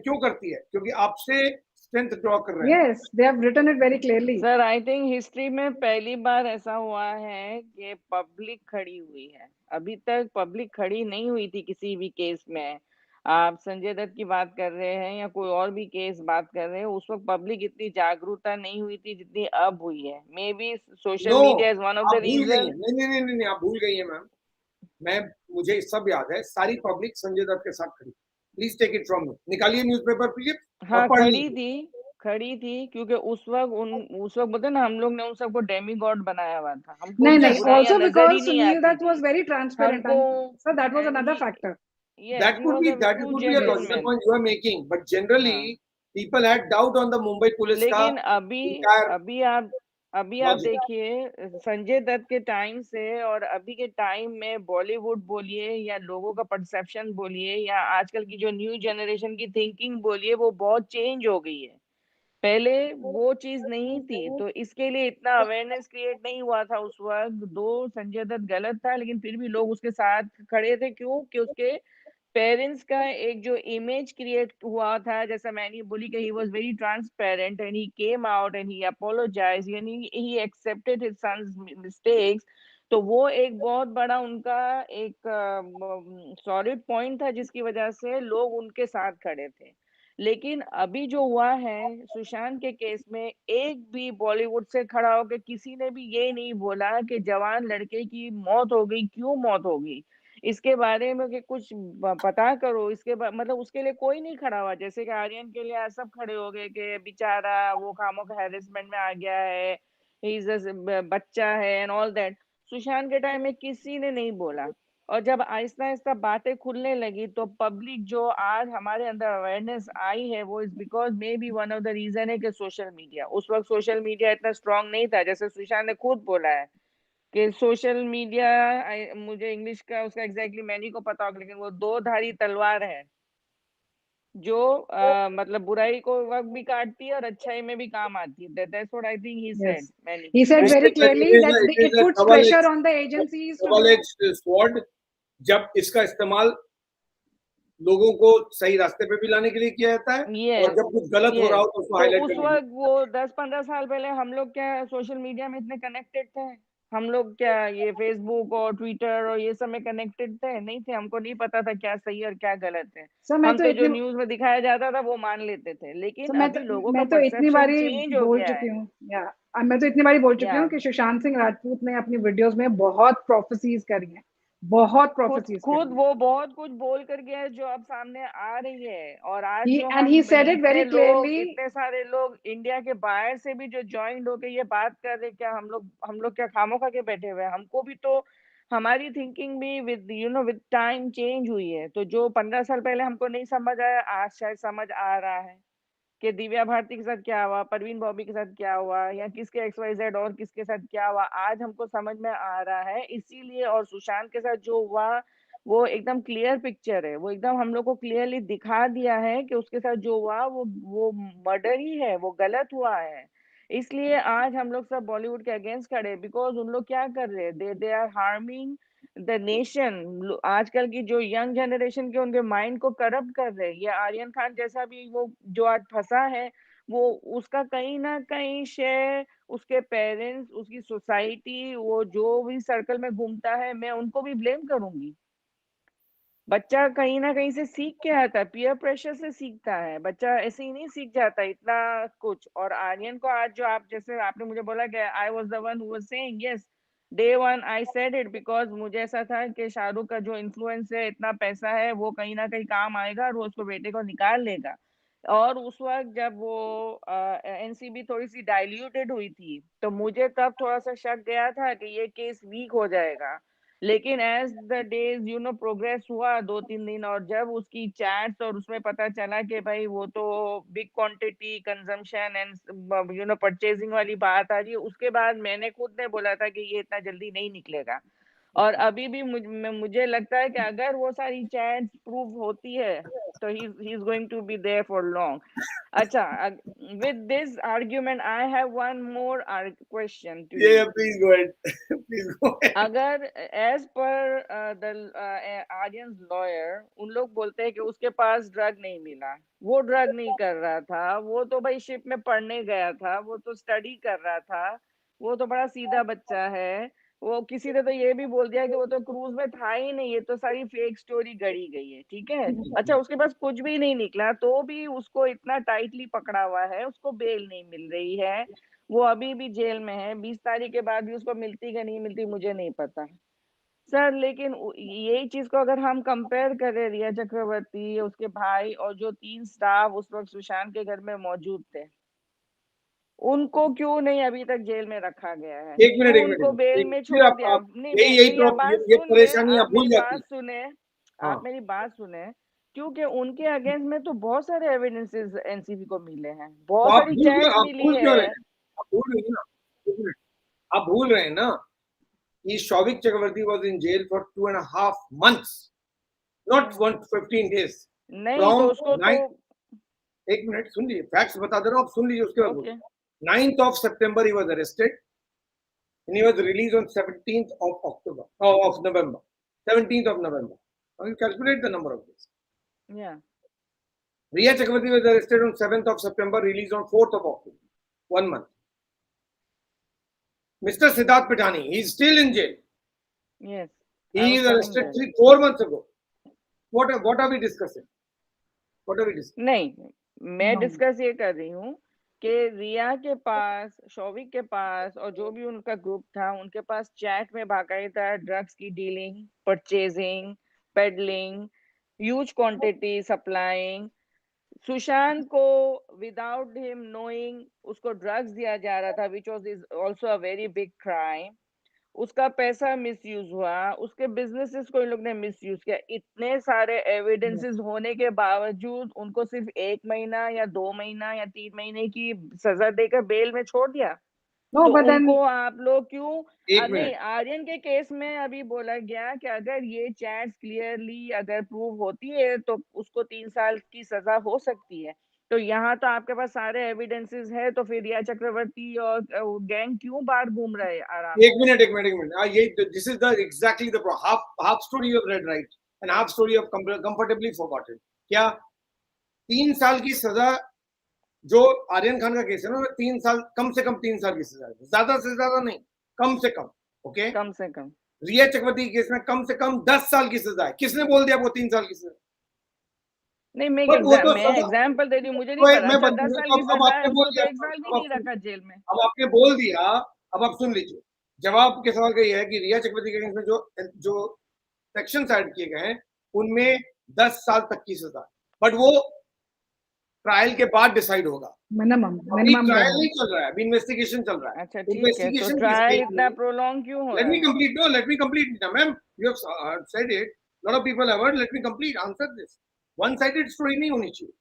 क्यों करती है? क्योंकि आपसे स्ट्रेंथ ड्रॉ कर रहे हैं। Yes, they have written it very clearly. Sir I think history में पहली बार ऐसा हुआ है कि पब्लिक खड़ी हुई है। अभी तक पब्लिक खड़ी नहीं हुई थी किसी भी केस में। आप संजय दत्त की बात कर रहे हैं या कोई और भी केस बात कर रहे हैं, उस वक्त पब्लिक इतनी जागरूकता नहीं हुई थी जितनी अब हुई है। Maybe social media is one of the reason. नहीं, आप भूल गई है मैम। मुझे सब याद है, सारी पब्लिक संजय दत्त के साथ खड़ी। Please take it from me. निकालिए न्यूज़पेपर प्लीज। हाँ खड़ी थी क्योंकि उस वक्त बोलते ना, हम लोग ने उन सबको डेमी गॉड बनाया हुआ था। हमको नहीं, also because Sunil Dutt was very transparent. So that was another factor. Yes, that could be a logical point you are making, but generally people had doubt on the Mumbai police का। लेकिन अभी आप अभी आप logic. देखिए संजय दत्त के time से और अभी के टाइम में बॉलीवुड बोलिए या लोगों का परसेप्शन बोलिए या आजकल की जो न्यू जनरेशन की थिंकिंग बोलिए, वो बहुत चेंज हो गई है। पहले वो चीज नहीं थी, तो इसके लिए इतना अवेयरनेस क्रिएट नहीं हुआ था उस वक्त। दो संजय दत्त गलत था, लेकिन फिर भी लोग उसके साथ खड़े थे। क्यों? कि उसके पेरेंट्स का एक जो इमेज क्रिएट हुआ था, जैसा मैंने बोली कि he was very transparent and he came out and he apologise यानी he accepted his son's mistakes. तो वो एक बहुत बड़ा उनका एक सॉलिड पॉइंट था, जिसकी वजह से लोग उनके साथ खड़े थे। लेकिन अभी जो हुआ है सुशांत के केस में, एक भी बॉलीवुड से खड़ा होकर किसी ने भी ये नहीं बोला कि जवान लड़के की मौत हो गई, क्यों मौत हो गई, इसके बारे में कि कुछ पता करो। इसके मतलब उसके लिए कोई नहीं खड़ा हुआ। जैसे कि आर्यन के लिए आज सब खड़े हो गए कि बेचारा वो खामों का हैरेसमेंट में आ गया है, ही इज बच्चा है एंड ऑल दैट। सुशांत के टाइम में किसी ने नहीं बोला। और जब आहिस्ता आहिस्ता बातें खुलने लगी, तो पब्लिक जो आज हमारे अंदर अवेयरनेस आई है, वो is because may be one of the reason है कि सोशल मीडिया। उस वक्त सोशल मीडिया इतना स्ट्रांग नहीं था, जैसे सुशांत ने खुद बोला है कि सोशल मीडिया, मुझे इंग्लिश का उसका एग्जैक्टली मैनी को पता होगा, लेकिन वो दो धारी तलवार है जो मतलब बुराई को वक्त भी काटती है और अच्छाई में भी काम आती है। That's what I think he said Yes. Many, He said right? very It clearly is that a, it is it a puts pressure on the agencies to do. double-edged sword. जब इसका इस्तेमाल लोगों को सही रास्ते पे भी लाने के लिए किया जाता है, और यस, जब कुछ गलत हो रहा यस। हो तो उसको तो हाईलाइट उस करने के लिए। वक्त वो 10-15 साल पहले हम लोग क्या सोशल मीडिया में इतने कनेक्टेड थे? हम लोग क्या ये फेसबुक और ट्विटर और ये सब में कनेक्टेड थे? नहीं थे। हमको नहीं पता था क्या सही और क्या गलत है। सर मैं हम तो तो जो इतनी न्यूज में दिखाया जाता था वो मान लेते थे, लेकिन सर मैं तो अभी लोगों का मैं तो इतनी परसेप्शन बारी चेंज हो बोल गया चुकी है। हूँ, या मैं तो इतनी बारी बोल चुकी या हूँ कि सुशांत सिंह राजपूत ने अपनी वीडियोस में बहुत प्रोफेसीज करी हैं, बहुत खुद प्रोफेसीज करी खुद हैं। वो बहुत कुछ बोल कर गया है जो अब सामने आ रही है। और आज जो He हम said it इतने very लोग, clearly. इतने सारे लोग इंडिया के बाहर से भी जो ज्वाइंट होके ये बात कर रहे, क्या हम लोग क्या खामोखा के बैठे हुए हैं? हमको भी तो हमारी थिंकिंग भी विद विद टाइम चेंज हुई है। तो जो 15 साल पहले हमको नहीं समझ आया, आज शायद समझ आ रहा है कि दिव्या भारती के साथ क्या हुआ, परवीन बॉबी के साथ क्या हुआ, या किसके XYZ और किसके साथ क्या हुआ, आज हमको समझ में आ रहा है। इसीलिए और सुशांत के साथ जो हुआ वो एकदम क्लियर पिक्चर है। वो एकदम हम लोग को क्लियरली दिखा दिया है कि उसके साथ जो हुआ वो मर्डर ही है, वो गलत हुआ है। इसलिए आज हम लोग सब बॉलीवुड के अगेंस्ट खड़े, बिकॉज उन लोग क्या कर रहे हैं, they are harming the nation. आजकल की जो यंग जनरेशन के उनके माइंड को करप्ट कर रहे हैं। ये आर्यन खान जैसा भी वो जो आज फंसा है, वो उसका कहीं ना कहीं शेयर उसके पेरेंट्स, उसकी सोसाइटी, वो जो भी सर्कल में घूमता है, मैं उनको भी ब्लेम करूंगी। बच्चा कहीं ना कहीं से सीख के आता है, पीयर प्रेशर से सीखता है। बच्चा ऐसे ही नहीं सीख जाता इतना कुछ। और आर्यन को आज जो आप, जैसे आपने मुझे बोला कि I was the one who was saying, yes, day one I said it, because मुझे ऐसा था कि शाहरुख का जो इन्फ्लुएंस है, इतना पैसा है, वो कहीं ना कहीं काम आएगा और वो उसको बेटे को निकाल लेगा। और उस वक्त जब वो एनसीबी थोड़ी सी डाइल्यूटेड हुई थी, तो मुझे तब थोड़ा सा शक गया था कि ये केस वीक हो जाएगा। लेकिन एज द डेज प्रोग्रेस हुआ 2-3 दिन, और जब उसकी चैट्स और उसमें पता चला कि भाई वो तो big quantity consumption and purchasing वाली बात आ रही है, उसके बाद मैंने खुद ने बोला था कि ये इतना जल्दी नहीं निकलेगा। और अभी भी मुझे लगता है कि अगर वो सारी चैट्स प्रूव होती है, तो he is going to be there for long. अच्छा, with this argument I have one more question to you. Please go ahead, please go ahead. अगर as per the Aryan lawyer, उन लोग बोलते हैं कि उसके पास ड्रग नहीं मिला, वो ड्रग नहीं कर रहा था, वो तो भाई शिप में पढ़ने गया था, वो तो स्टडी कर रहा था, वो तो बड़ा सीधा बच्चा है। वो किसी ने तो ये भी बोल दिया कि वो तो क्रूज में था ही नहीं, ये तो सारी फेक स्टोरी गढ़ी गई है, ठीक है। अच्छा, उसके पास कुछ भी नहीं निकला, तो भी उसको इतना टाइटली पकड़ा हुआ है, उसको बेल नहीं मिल रही है, वो अभी भी जेल में है। 20 तारीख के बाद भी उसको मिलती कि नहीं मिलती मुझे नहीं पता सर। लेकिन यही चीज को अगर हम कंपेयर करें, रिया चक्रवर्ती, उसके भाई और जो 3 स्टाफ उस वक्त सुशांत के घर में मौजूद थे, उनको क्यों नहीं अभी तक जेल में रखा गया है? एक मिनट, क्यों एक उनको मिनट, बेल एक में फिर छोड़ आप दिया? नहीं, यही यही मेरी आप बात ये सुन ले, परेशानी आप आप भूल मेरी जाती बात हैं। सुने, हाँ, आप मेरी बात सुने। क्योंकि उनके अगेंस्ट में तो बहुत सारे एविडेंसेस एनसीबी को मिले हैं, तो बहुत सारी चैट्स आप मिली भूल क्यों रहे है। हैं? आप भूल रही हैं ना, आप भूल रहे हैं ना कि शौविक चक्रवर्ती was in jail for 2.5 months, not 15 days. नहीं तो From उसको तो 9 एक मिनट सुन लीजिए, फैक्ट्स बता दे रहा हूँ, आप सुन लीजिए, उसके बाद okay 9th of September he was arrested and he was released on 17th of October, of November, 17th of November. Now you calculate the number of days. या Riya Chakravarti was arrested on 7th of September, released on 4th of October. 1 month. Mr. Siddharth Pitani, he is still in jail. Yes He is arrested 4 months ago. What are we discussing? What are we discussing? नहीं मैं No. Discuss ये कर रही हूँ कि रिया के पास, शौविक के पास और जो भी उनका ग्रुप था, उनके पास चैट में बाकायदा ड्रग्स की dealing, purchasing, pedalling, huge quantity supplying, Sushant को विदाउट हिम नोइंग उसको ड्रग्स दिया जा रहा था, which was is also a very big crime. उसका पैसा मिसयूज हुआ, उसके बिजनेसेस को इन लोग ने मिसयूज किया। इतने सारे एविडेंसेस होने के बावजूद उनको सिर्फ 1 महीना या 2 महीना या 3 महीने की सजा देकर बेल में छोड़ दिया। No, तो but then उनको आप लोग क्यों एक नहीं, मिनट, आर्यन के केस में अभी बोला गया कि अगर ये चैट्स क्लियरली अगर प्रूव होती है तो उसको 3 साल की सजा हो सकती है। तो यहाँ तो आपके पास सारे एविडेंसेस है, तो फिर रिया चक्रवर्ती और गैंग क्यों बाहर घूम रहे हैं आराम एक मिनट, ये this is the exactly the half story you have read right and half story you have comfortably forgotten. क्या 3 साल की सजा जो आर्यन खान का केस है ना, 3 साल, कम से कम 3 साल की सजा है, ज्यादा से ज्यादा नहीं, कम से कम, ओके। कम से कम? रिया चक्रवर्ती के केस में कम से कम 10 साल की सजा है। किसने बोल दिया वो 3 साल की सजा? नहीं मैं बट वो तो मैं सजा, एग्जांपल दे रही हूँ, मुझे नहीं मैं पता। अच्छा 10 साल की अब सजा है, आपने बोल उसको तो दिया, 1 साल भी नहीं रखा जेल में। अब आपने बोल दिया, अब आप सुन लीजिए। जवाब के सवाल का ये है कि रिया चक्रवर्ती के केस में जो सेक्शन ऐड किए गए हैं उनमें 10 साल तक की सजा, बट वो ट्रायल के बाद डिसाइड होगा। minimum अभी ट्रायल minimum. नहीं चल रहा है, अभी इन्वेस्टिगेशन चल रहा है। अच्छा ठीक है, तो इन्वेस्टिगेशन ट्रायल इतना प्रोलॉन्ग क्यों हो लेट रहा मी है? Complete, no let me complete ma'am, you have said it, lot of people have heard, let me complete answer this. One sided story नहीं होनी चाहिए।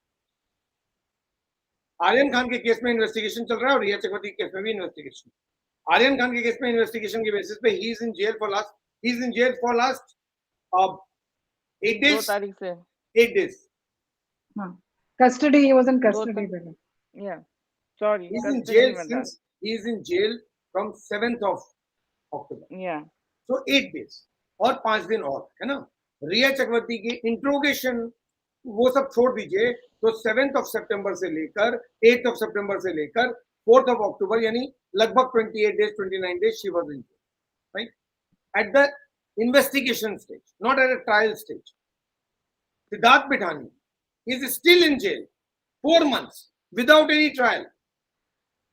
आर्यन खान के केस में इन्वेस्टिगेशन चल रहा है और रिया चक्रवर्ती के केस में भी इन्वेस्टिगेशन। आर्यन खान के केस में इन्वेस्टिगेशन के बेसिस पे he is in jail for last 8 2 days, तारीख से 8 days. Huh. Custody, he was in दो custody. तक- पहले. या sorry He's in jail since he is in jail from 7th of October. या So 8 days और 5 दिन और है ना। रिया चक्रवर्ती की इंट्रोगेशन वो सब छोड़ दीजिए, तो 7th of September से लेकर 8th of September से लेकर 4th of October यानी लगभग 28 days 29 days she was in jail, right? At the investigation stage, not at a trial stage. Siddharth Pitani is still in jail 4 months without any trial.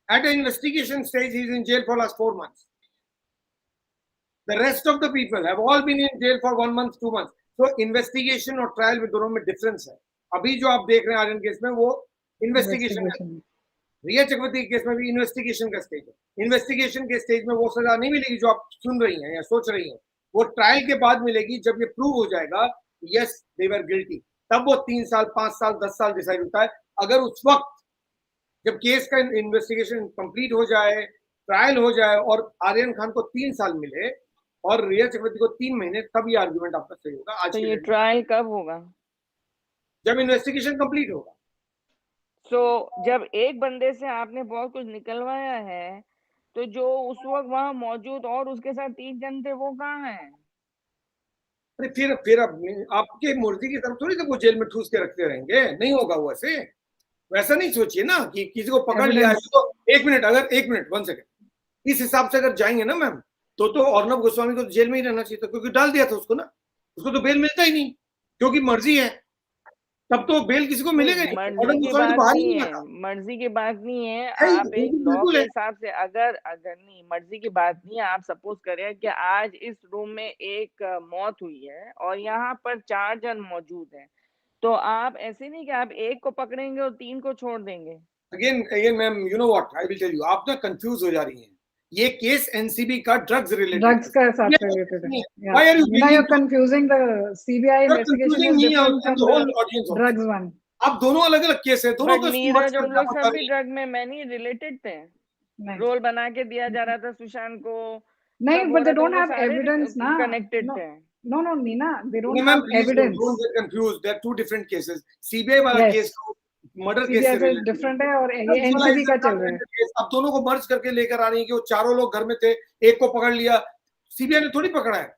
At an investigation stage, he is in jail for last 4 months. The rest of the people have all been in jail for 1 month, 2 months. So investigation और trial में दोनों में difference है। अभी जो आप देख रहे हैं आर्यन केस में वो इन्वेस्टिगेशन है। रिया चक्रवर्ती के केस में भी इन्वेस्टिगेशन का स्टेज है। इन्वेस्टिगेशन के स्टेज में वो सजा नहीं मिलेगी जो आप सुन रही हैं या सोच रही हैं, वो ट्रायल के बाद मिलेगी जब ये प्रूव हो जाएगा यस दे वर गिल्टी, तब वो 3 साल 5 साल 10 साल डिसाइड होता है। अगर उस वक्त जब केस का इन्वेस्टिगेशन कंप्लीट हो जाए, ट्रायल हो जाए और आर्यन खान को 3 साल मिले और रिया चक्रवर्ती को 3 महीने, तब ये आर्गुमेंट आपका सही होगा। आज तो के ये दिन ट्रायल कब होगा? जब इन्वेस्टिगेशन कंप्लीट होगा। सो जब एक बंदे से आपने बहुत कुछ निकलवाया है, तो जो उस वक्त वहां मौजूद और उसके साथ 3 जन थे वो कहाँ हैं? अरे फिर अब आपके मुर्दी की तरफ थोड़ी तो वो जेल में ठूस के रखते रहेंगे, नहीं होगा वो ऐसे। वैसा नहीं सोचिए ना कि किसी को पकड़ लिया है तो 1 मिनट, अगर 1 मिनट 1 सेकंड इस हिसाब से अगर जाएंगे ना मैम, तो अर्णब गोस्वामी को तो जेल में ही रहना चाहिए था, क्योंकि डाल दिया था उसको ना, उसको तो बेल मिलता ही नहीं क्योंकि मर्जी है, तब तो बेल किसी को मिलेगा नहीं। मर्जी की बात नहीं है, मर्जी की बात नहीं है। आप एक लॉ के हिसाब से अगर नहीं, मर्जी की बात नहीं है। आप सपोज करें कि आज इस रूम में एक मौत हुई है और यहाँ पर 4 जन मौजूद हैं, तो आप ऐसे नहीं कि आप एक को पकड़ेंगे और 3 को छोड़ देंगे। Again ma'am, you know what, I will tell you, आप ना कंफ्यूज हो जा रही हैं। ये केस एनसीबी का ड्रग्स रिलेटेड, ड्रग्स का साथ रिलेटेड है। Why are you Now you're confusing the CBI investigation is different from the drugs one. आप दोनों अलग अलग केस है, दोनों का नीरज हम लोग सब भी ड्रग में मैनी रिलेटेड थे। नहीं रोल बना के दिया जा रहा था सुशांत को, नहीं, सब हो but they रहा था, don't वो have सारे evidence ना. connected No, थे. no, no, Nina, they don't No, have ma'am, please evidence. don't get confused. There are two different cases. CBI वाला Yes. Case murder case CBI से से related different है और है। ये NCB का चल रहा है. केस अब दोनों को मर्ज करके लेकर आ रही है कि वो चारों लोग घर में थे, एक को पकड़ लिया. सीबीआई ने थोड़ी पकड़ा है,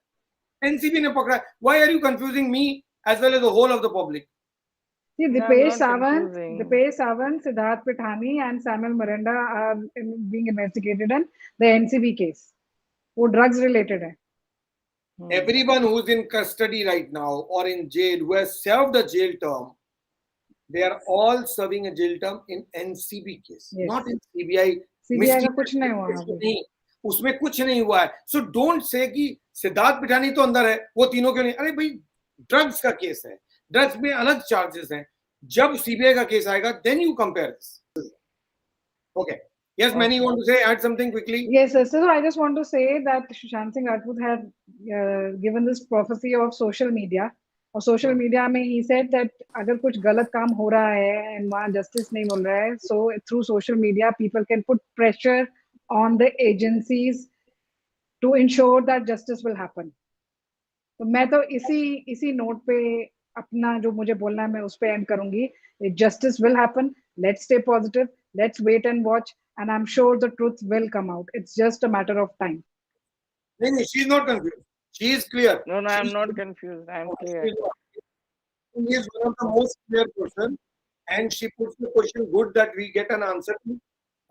एनसीबी ने पकड़ा है. Why are you confusing me as well as the whole of the public? See, No, I'm Dipesh not Sawant, confusing. Siddharth Pithani, and Samuel Miranda are being investigated in the NCB case. वो drugs related है. Everyone who's in custody right now or in jail, who has served a jail term, they are all serving a jail term in NCB case, Yes. not in CBI. CBI का कुछ नहीं हुआ अभी. नहीं, उसमें कुछ नहीं हुआ है. So don't say कि सिद्धार्थ पिठानी तो अंदर है, वो तीनों क्यों नहीं? अरे भाई, ड्रग्स का केस है, ड्रग्स में अलग चार्जेस हैं. जब सीबीआई का केस आएगा, then you compare this. Okay. Yes, Manny, you want to say, add something quickly? Yes, sir. So I just want to say that Sushant Singh Rajput had given this prophecy of social media. और social media में he said that अगर कुछ गलत काम हो रहा है and वहाँ justice नहीं मिल रहा है, so through social media people can put pressure on the agencies to ensure that justice will happen. तो मैं तो इसी नोट पे अपना जो मुझे बोलना है मैं उस पे एंड करूंगी. Justice will happen. Let's stay positive. Let's wait and watch. And I'm sure the truth will come out. It's just a matter of time. No, she's not confused. She is clear. No, I'm not confused. I'm clear. She is one of the most clear person, and she puts the question good that we get an answer to.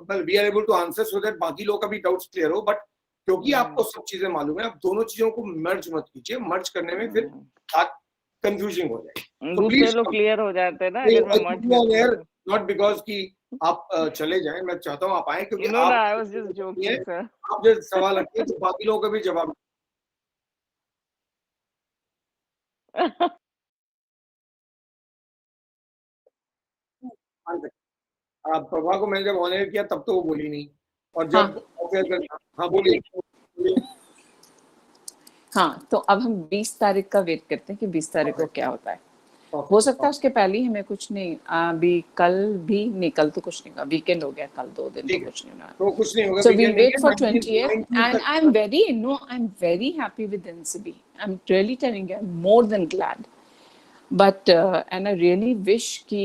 Well, we are able to answer so that बाकी लोग का भी doubts clear हो. But क्योंकि आपको सब चीजें मालूम है, आप दोनों चीजों को merge मत कीजिए. Merge करने में फिर confusing हो जाएगी. दूसरे लोग क्लियर हो जाते हैं ना अगर मैं मर्ज करता हूं. Not because कि आप चले जाएं, मैं चाहता हूं आप आए क्योंकि No, I was just joking, sir. आप जो सवाल रखते हैं तो बाकी लोगों का भी जवाब. आप प्रभा को मैंने जब ऑनर किया तब तो वो बोली नहीं, और जब हाँ बोलिए. हाँ, तो अब हम 20 तारीख का वेट करते हैं कि 20 तारीख को क्या होता है. हो सकता है उसके पहले ही हमें कुछ नहीं, अभी कल भी नहीं, कल तो कुछ नहीं होगा, वीकेंड हो गया, कल 2 दिन तो कुछ नहीं होगा. तो कुछ नहीं होगा. So we'll wait for 28th, and I'm very happy with NCB. I'm really telling you, I'm more than glad. But and I really wish कि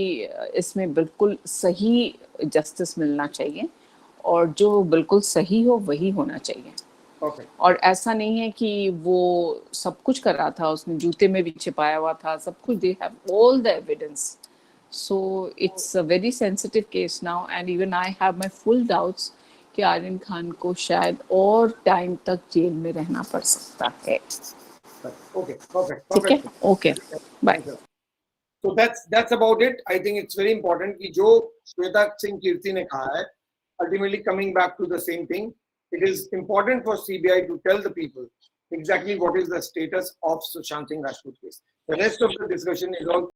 इसमें बिल्कुल सही जस्टिस मिलना चाहिए, और जो बिल्कुल सही हो वही होना चाहिए. और ऐसा नहीं है कि वो सब कुछ कर रहा था, उसने जूते में भी छिपाया हुआ था, सब कुछ. They have all the evidence. So it's a very sensitive case now, and even I have my full doubts कि आर्यन खान को शायद और टाइम तक जेल में रहना पड़ सकता है. Okay, perfect. ठीक है, okay, bye. So that's about it. I think it's very important कि जो श्वेता सिंह कीर्ति ने कहा है, ultimately coming back to the same thing, it is important for CBI to tell the people exactly what is the status of Sushant Singh Rajput case. The rest of the discussion is all